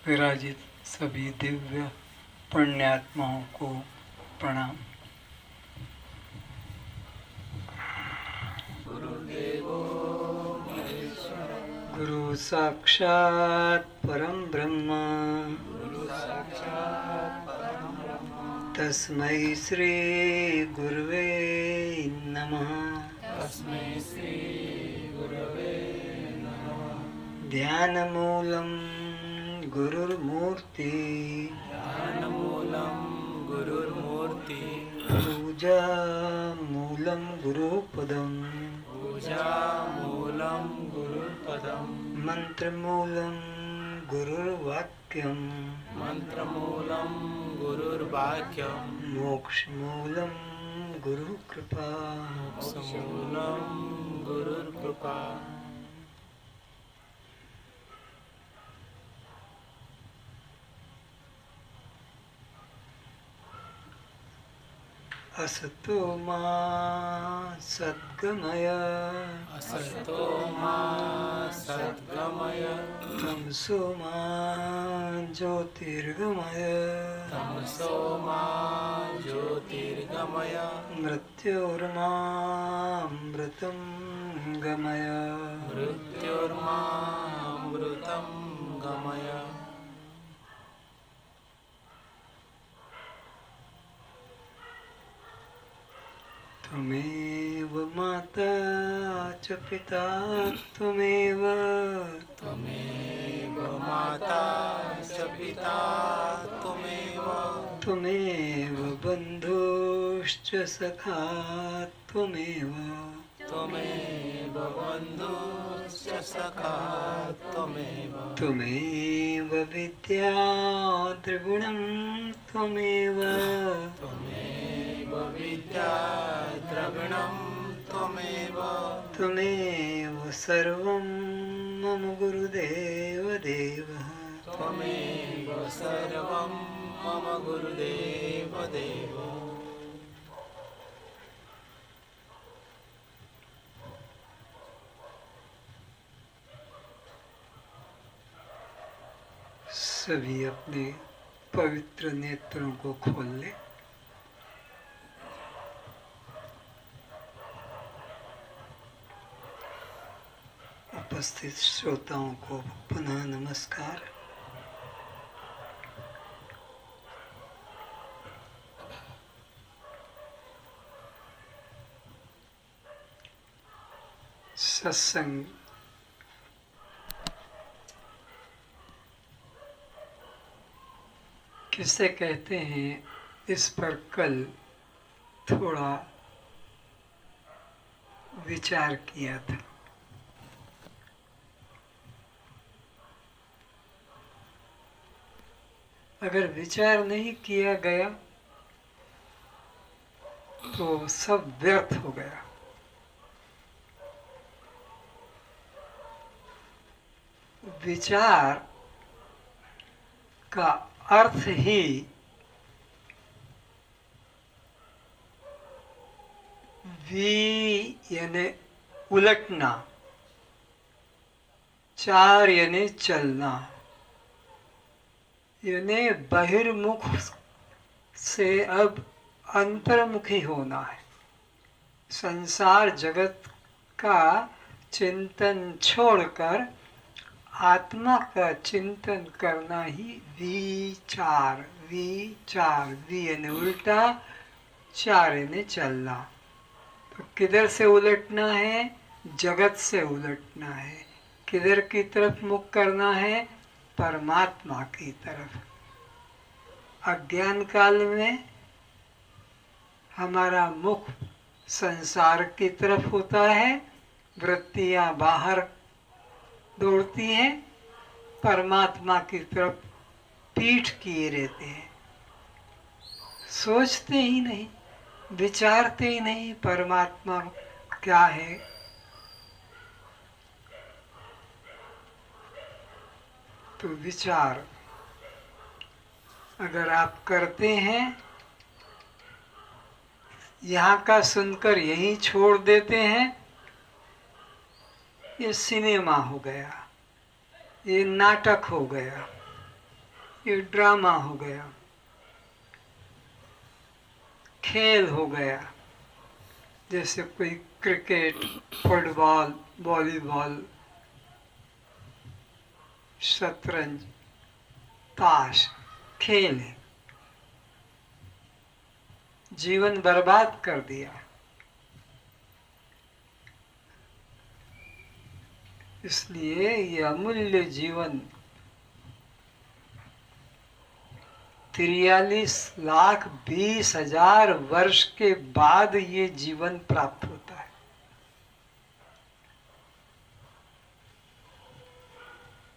विराजित सभी दिव्य पुण्यात्माओं को प्रणाम। गुरु साक्षात् परम ब्रह्म तस्मै श्री गुरुवे नमः। ध्यानमूलं गुरुर्मूर्ति पूजामूलं गुरुपदम् मंत्रमूलं गुरुर्वाक्यम् मोक्षमूलं गुरुकृपा। असतो मा सद्गमय तमसो मा ज्योतिर्गमय मृत्योर्मामृतं गमय। त्वमेव माता च पिता त्वमेव त्वमेव बन्धुश्च सखा त्वमेव त्वमेव विद्या त्रिगुणं त्वमेव त्वमेव सर्वं मम गुरुदेव देवः। सभी अपने पवित्र नेत्रों को खोल लें। उपस्थित श्रोताओं को पुनः नमस्कार। सत्संग किसे कहते हैं, इस पर कल थोड़ा विचार किया था। अगर विचार नहीं किया गया तो सब व्यर्थ हो गया। विचार का अर्थ ही यानी उलटना, चार यानी चलना, यानी बहिर्मुख से अब अंतर्मुखी होना है। संसार जगत का चिंतन छोड़कर आत्मा का चिंतन करना ही विचार। वी यानी उल्टा, चार यानी चलना। तो किधर से उलटना है? जगत से उलटना है। किधर की तरफ मुख करना है? परमात्मा की तरफ। अज्ञान काल में हमारा मुख संसार की तरफ होता है, वृत्तियां बाहर दौड़ती हैं, परमात्मा की तरफ पीठ किए रहते हैं। सोचते ही नहीं, विचारते ही नहीं परमात्मा क्या है। तो विचार अगर आप करते हैं, यहाँ का सुनकर यहीं छोड़ देते हैं, ये सिनेमा हो गया, ये नाटक हो गया। ये ड्रामा हो गया, खेल हो गया। जैसे कोई क्रिकेट, फुटबॉल, वॉलीबॉल, शतरंज, ताश, खेल है। जीवन बर्बाद कर दिया। इसलिए ये अमूल्य जीवन 43,20,000 वर्ष के बाद ये जीवन प्राप्त होता है।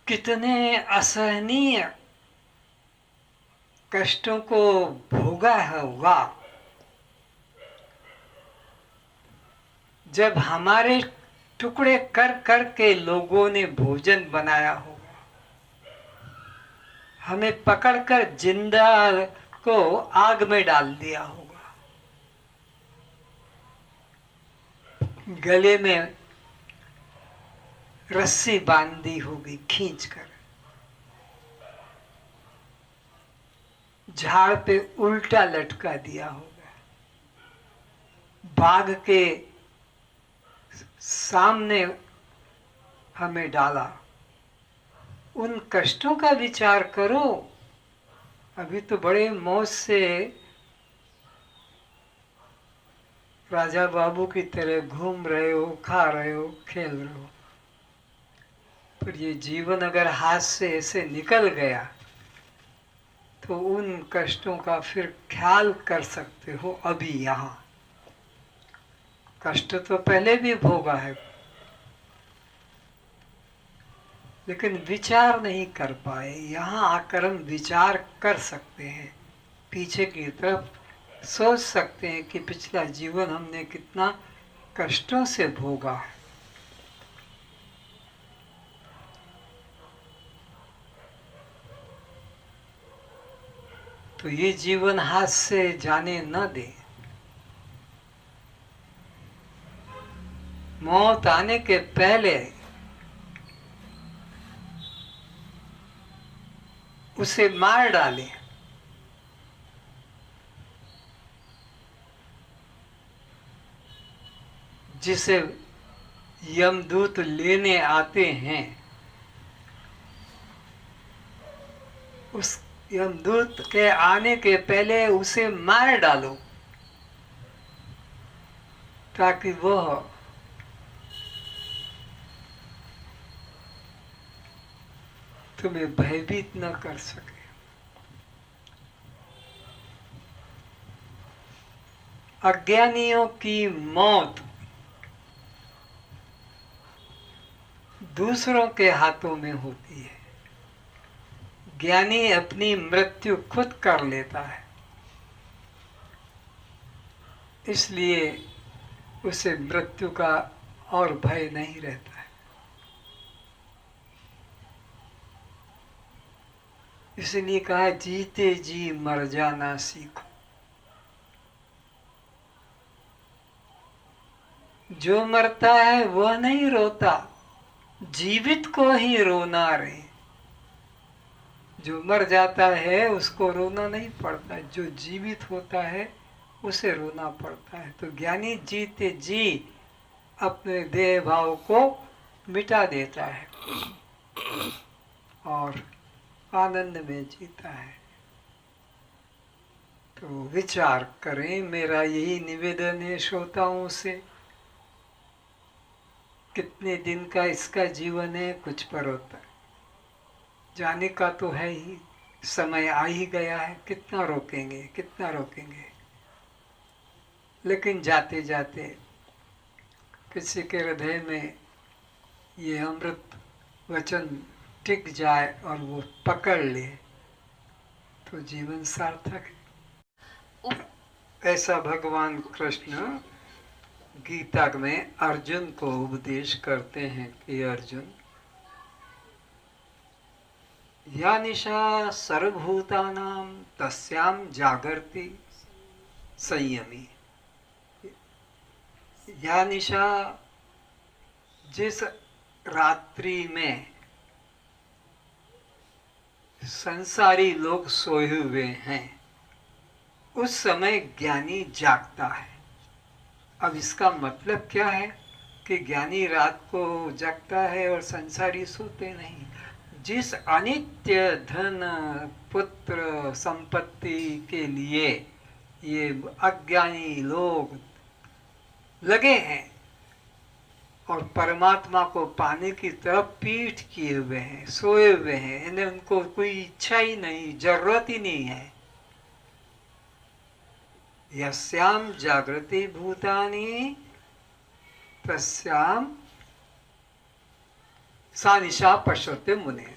कितने असहनीय कष्टों को भोगा है होगा जब हमारे टुकड़े कर कर के लोगों ने भोजन बनाया होगा, हमें पकड़कर जिंदा को आग में डाल दिया होगा, गले में रस्सी बांधी होगी खींचकर, झाड़ पे उल्टा लटका दिया होगा, बाघ के सामने हमें डाला। उन कष्टों का विचार करो। अभी तो बड़े मौज से राजा बाबू की तरह घूम रहे हो, खा रहे हो, खेल रहे हो, पर ये जीवन अगर हाथ से ऐसे निकल गया तो उन कष्टों का फिर ख्याल कर सकते हो। अभी यहाँ कष्ट तो पहले भी भोगा है, लेकिन विचार नहीं कर पाए। यहाँ आकर हम विचार कर सकते हैं, पीछे की तरफ सोच सकते हैं कि पिछला जीवन हमने कितना कष्टों से भोगा है। तो ये जीवन हाथ से जाने न दे। मौत आने के पहले उसे मार डाले। जिसे यमदूत लेने आते हैं, उस यमदूत के आने के पहले उसे मार डालो, ताकि वह तुम्हें भयभीत न कर सके। अज्ञानियों की मौत दूसरों के हाथों में होती है। ज्ञानी अपनी मृत्यु खुद कर लेता है, इसलिए उसे मृत्यु का और भय नहीं रहता है। इसलिए कहा जीते जी मर जाना सीखो। जो मरता है वह नहीं रोता, जीवित को ही रोना रे। जो मर जाता है उसको रोना नहीं पड़ता, जो जीवित होता है उसे रोना पड़ता है। तो ज्ञानी जीते जी अपने देह भाव को मिटा देता है और आनंद में जीता है। तो विचार करें, मेरा यही निवेदन है श्रोताओं से। कितने दिन का इसका जीवन है, कुछ पर होता है, जाने का तो है ही, समय आ ही गया है। कितना रोकेंगे, कितना रोकेंगे। लेकिन जाते जाते किसी के हृदय में ये अमृत वचन टिक जाए और वो पकड़ ले तो जीवन सार्थक है। ऐसा भगवान कृष्ण गीता में अर्जुन को उपदेश करते हैं कि अर्जुन, या निशा सर्वभूतानां तस्याम जागर्ति संयमी। या निशा, जिस रात्रि में संसारी लोग सोए हुए हैं, उस समय ज्ञानी जागता है। अब इसका मतलब क्या है कि ज्ञानी रात को जागता है और संसारी सोते नहीं। जिस अनित्य धन पुत्र संपत्ति के लिए ये अज्ञानी लोग लगे हैं और परमात्मा को पाने की तरफ पीठ किए हुए हैं, सोए हुए हैं, इन्हें उनको कोई इच्छा ही नहीं, जरूरत ही नहीं है। यस्याम जागृति भूतानि तस्याम सा निशा पश्यते मुने।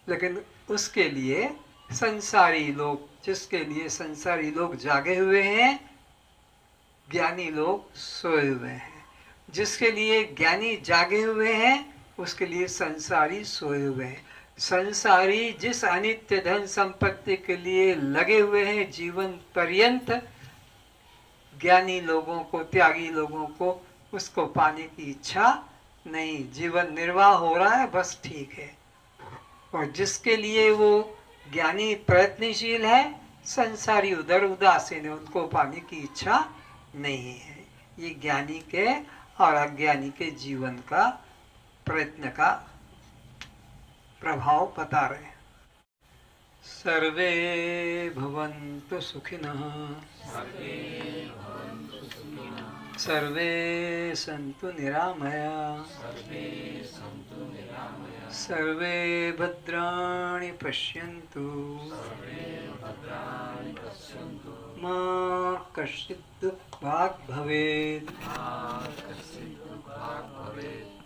लेकिन उसके लिए संसारी लोग, जिसके लिए संसारी लोग जागे हुए हैं, ज्ञानी लोग सोए हुए हैं। जिसके लिए ज्ञानी जागे हुए हैं, उसके लिए संसारी सोए हुए हैं। संसारी जिस अनित्य धन संपत्ति के लिए लगे हुए हैं जीवन पर्यंत, ज्ञानी लोगों को, त्यागी लोगों को उसको पाने की इच्छा नहीं, जीवन निर्वाह हो रहा है, बस ठीक है। और जिसके लिए वो ज्ञानी प्रयत्नशील है, संसारी उधर उदासीन है, उनको पाने की इच्छा नहीं है। ये ज्ञानी के और अज्ञानी के जीवन का, प्रयत्न का प्रभाव बता रहे हैं। सर्वे भवन्तु सुखिनः, सर्वे सन्तु निरामया, सर्वे भद्राणि पश्यन्तु, मा कश्चित् दुःखभाग् भवेत्,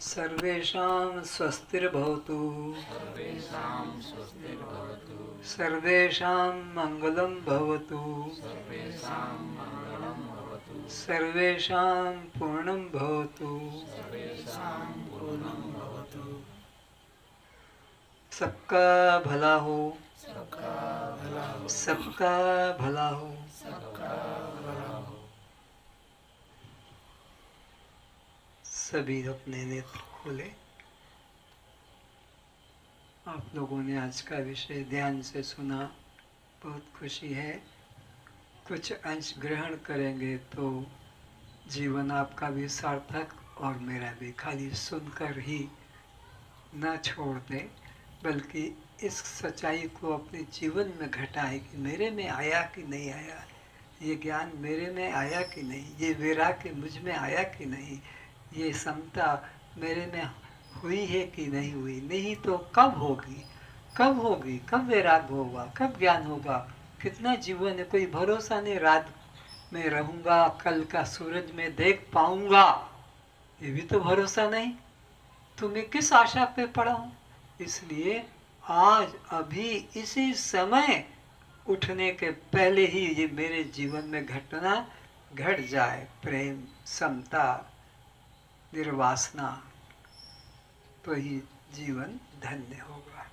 सर्वेषां स्वस्तिर्भवतु, सर्वेषां मङ्गलं भवतु, सर्वेषां पूर्णं भवतु, सबका भला हो, सबका भला हो। सभी अपने नेत्र खोले। आप लोगों ने आज का विषय ध्यान से सुना, बहुत खुशी है। कुछ अंश ग्रहण करेंगे तो जीवन आपका भी सार्थक और मेरा भी। खाली सुनकर ही न छोड़ दें, बल्कि इस सच्चाई को अपने जीवन में घटाएं कि मेरे में आया कि नहीं आया, ये ज्ञान मेरे में आया कि नहीं, ये वैराग्य मुझ में आया कि नहीं, ये समता मेरे में हुई है कि नहीं हुई। नहीं तो कब होगी, कब होगी, कब वैराग्य होगा, कब ज्ञान होगा। कितना जीवन है, कोई भरोसा नहीं। रात में रहूँगा, कल का सूरज में देख पाऊँगा, ये भी तो भरोसा नहीं। तो मैं किस आशा पे पड़ा हूँ। इसलिए आज अभी इसी समय उठने के पहले ही ये मेरे जीवन में घटना घट जाए, प्रेम, समता, निर्वासना, तो ही जीवन धन्य होगा।